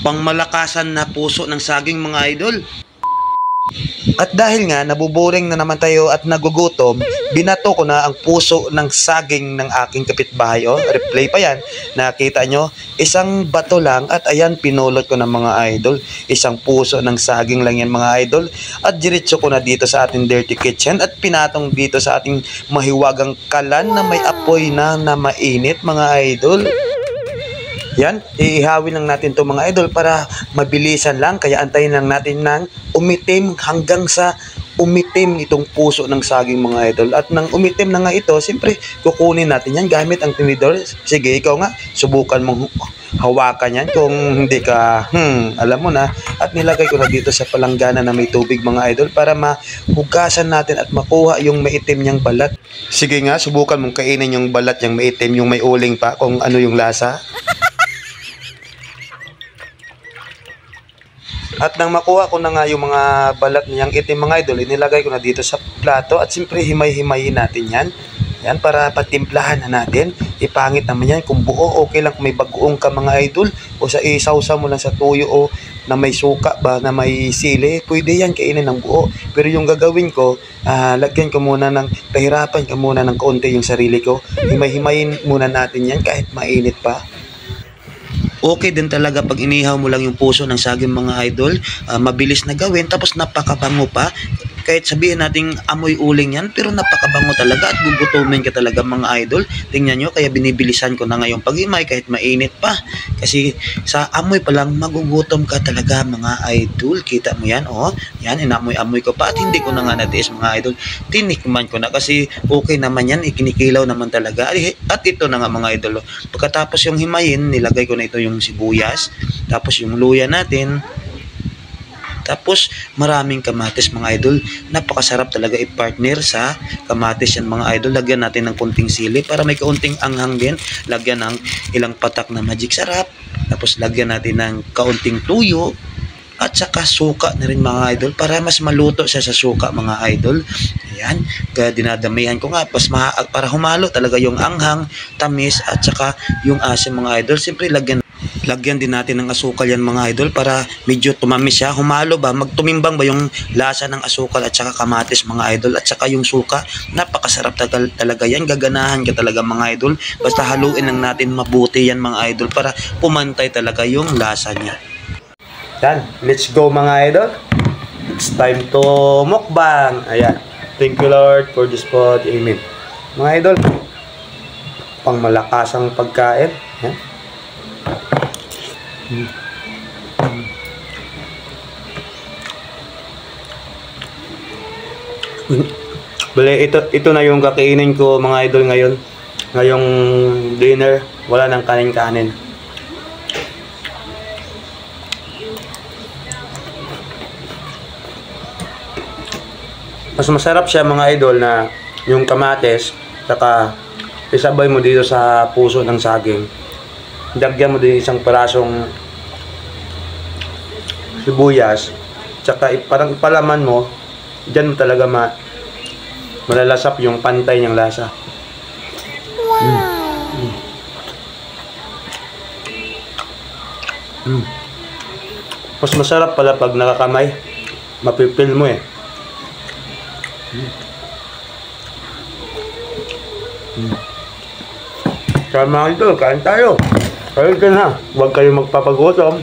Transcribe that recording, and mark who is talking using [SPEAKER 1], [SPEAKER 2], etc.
[SPEAKER 1] Pangmalakasan na puso ng saging, mga idol. At dahil nga nabuboring na naman tayo at nagugutom, binato ko na ang puso ng saging ng aking kapitbahay. Oh, replay pa yan. Nakita nyo, isang bato lang at ayan, pinulot ko ng mga idol. Isang puso ng saging lang yan, mga idol. At diretso ko na dito sa ating dirty kitchen at pinatong dito sa ating mahiwagang kalan na may apoy na mainit, mga idol. Yan, iihawin lang natin to, mga idol, para mabilisan lang. Kaya antayin lang natin ng umitim hanggang sa umitim itong puso ng saging, mga idol. At nang umitim na nga ito, siyempre kukunin natin yan gamit ang tinidor. Sige, ikaw nga, subukan mong hawakan yan kung hindi ka, alam mo na. At nilagay ko na dito sa palanggana na may tubig, mga idol, para mahugasan natin at makuha yung maitim niyang balat. Sige nga, subukan mong kainin yung balat niyang maitim, yung may uling pa, kung ano yung lasa. At nang makuha ko na nga yung mga balat niyang itim, mga idol, inilagay ko na dito sa plato at siyempre himay-himayin natin yan. Yan, para patimplahan na natin. Ipangit naman yan kung buo, okay lang kung may bagoong ka, mga idol, o sa isawsaw mo lang sa tuyo o na may suka ba, na may sili, pwede yan kainin ng buo. Pero yung gagawin ko, lagyan ko muna pahirapan ko muna ng kaunti yung sarili ko. Himay-himayin muna natin yan kahit mainit pa. Okay din talaga pag inihaw mo lang yung puso ng saging, mga idol. Mabilis na gawin, tapos napakabango pa. Kahit sabihin nating amoy uling yan, pero napakabango talaga at gugutumin ka talaga, mga idol. Tingnan nyo, kaya binibilisan ko na ngayong paghimay kahit mainit pa. Kasi sa amoy pa lang, magugutom ka talaga, mga idol. Kita mo yan, oh. Yan, inamoy-amoy ko pa at hindi ko na nga natiis, mga idol. Tinikman ko na kasi okay naman yan, ikinikilaw naman talaga. At ito na nga, mga idol. Pagkatapos yung himayin, nilagay ko na ito yung sibuyas. Tapos yung luya natin. Tapos maraming kamatis, mga idol. Napakasarap talaga i-partner sa kamatis yan, mga idol. Lagyan natin ng kunting sili para may kaunting anghang din. Lagyan ng ilang patak na magic sarap. Tapos lagyan natin ng kaunting tuyo. At saka suka na rin, mga idol, para mas maluto siya sa suka, mga idol. Ayan, kaya dinadamihan ko nga para humalo talaga yung anghang, tamis at saka yung asim, mga idol. Siyempre lagyan din natin ng asukal yan, mga idol, para medyo tumamis siya, humalo ba, magtumimbang ba yung lasa ng asukal at saka kamatis, mga idol, at saka yung suka. Napakasarap talaga yan, gaganahan ka talaga, mga idol. Basta haluin lang natin mabuti yan, mga idol, para pumantay talaga yung lasa niya. Yan, let's go, mga idol. It's time to mukbang. Ayan, thank you, Lord, for this food. Amen. Mga idol, pangmalakasang pagkain. Yan. Bale, ito na yung kakainin ko, mga idol, ngayong dinner. Wala nang kanin-kanin. Mas masarap siya, mga idol, na yung kamatis, saka isabay mo dito sa puso ng saging. Dagyan mo din isang parasong sibuyas, saka parang ipalaman mo, dyan mo talaga malalasap yung pantay niyang lasa. Mas masarap pala pag nakakamay, mapipil mo eh. Kaya, mga idol, kain tayo. Kain ka na, huwag kayong magpapagutom.